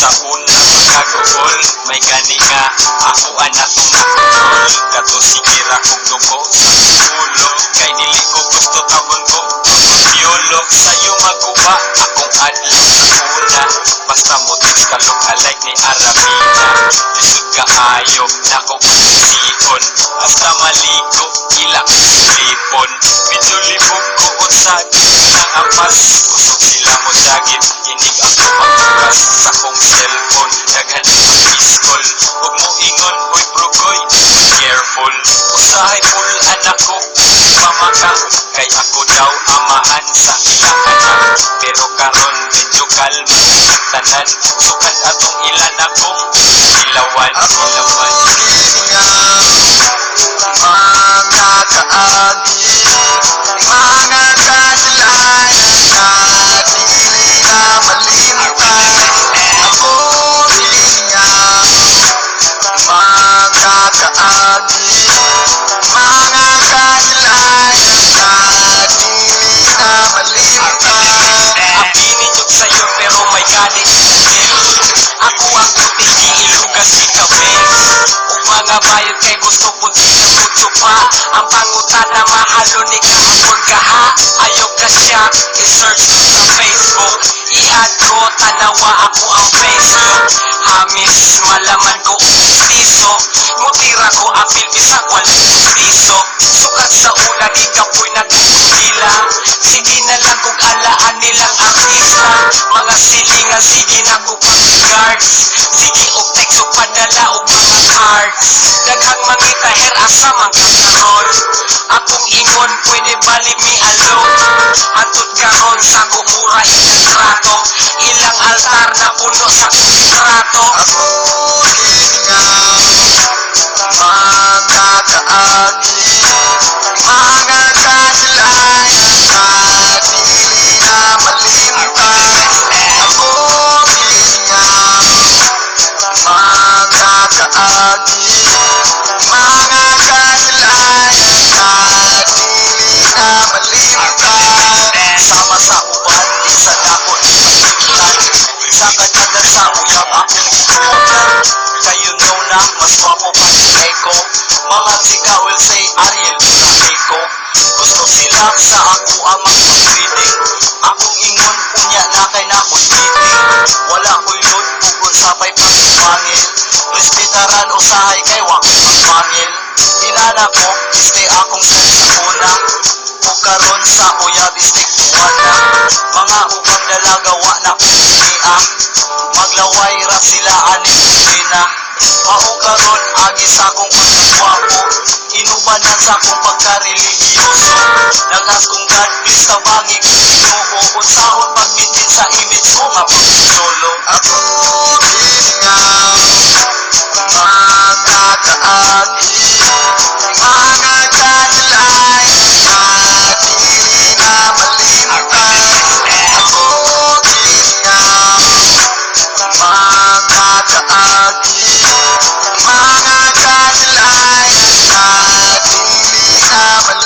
sa una magkagugol, may gani nga ako anak kong nakugol. Kato sikira kong dugo sa ulo, kay dili ko gusto tawon ko yolo. Sa'yo maguba akong adlaw sa una, basta mo text ka look alike ni Aramina. Lisod kaayo nako sihon, basta maligo ilak lipon. Medyo libog ko unsad ng apas, kusog sila mo dagit, inig ako magbukas sa kong cellphone. Daghan ang miss-call, huwag mo ingon, uy brugoy, careful. Usahay full anak ko, pamaka, kay ako daw amahan sa ilang anak. Pero karon medyo kalma ang tanan, sukat atong ilan akong ilawan. Mga kaagi, mga kasilayan na dili na malimutan. Ako niya, mga kaagi, mga kasilayan na dili na malimutan. Apininyog sa'yo pero may galit ako ang utigi ilugas si Kabel. Ug mga bayot kay gusto po sila mucho pa. Ang pangutan na mahalo ni kahapon kaha. Ayaw ka siya i-search ko sa Facebook, i-add ko tanawa ako ang Facebook. Hamis malaman ko piso, mutira ko ang pilbisang walang piso. Sukat sa una di kapoy nagkukila, sige na lang kung alaan nilang artista. Mga silingan sige na ko pang guards, sige og text o padala o mga cards. Daghang mangita her asa mang kakaroon, akong ingon pwede bali mi alone. Antod karon sa kumura ilang trato, ilang altar na puno sa kontrato. Ako niya, mga kaagi, mga kasilayan na dili na malimutan. Ako niya, mga kaagi, mga kasilayan na dili na malimutan. Sama sa uban, isa dako di malimutan. Isa kadagan sa uyab akong ikutan. Kayo know na, mas wapo pa si Eko. Mga chika will say, Ariel na Eko. Gusto sila sa ako ang magpapreading. Akong ingon, unya na kay na ko'y meeting. Wala ko'y load, bukod sa pa'y pagpangil. Respetaran usahay kay wakit magpangil. Inana ko, stay akong sa una. O karon sa uyab istik tuwana. Mga ubang dalaga wa na kong niya. Maglaway ra sila aning pina. Maukaron agi sa akong pagkakwapo, inubanan sa akong pagka-religyoso. Nagas kong God, please tabangi kong Ginoo. Unsahon pagbitin sa image ko nga pag-solo. Ako niya, mga kaagi, mga kasilayan na dili na malimutan. Ako niya, mga kaagi, mga kasilayan na dili na malimutan.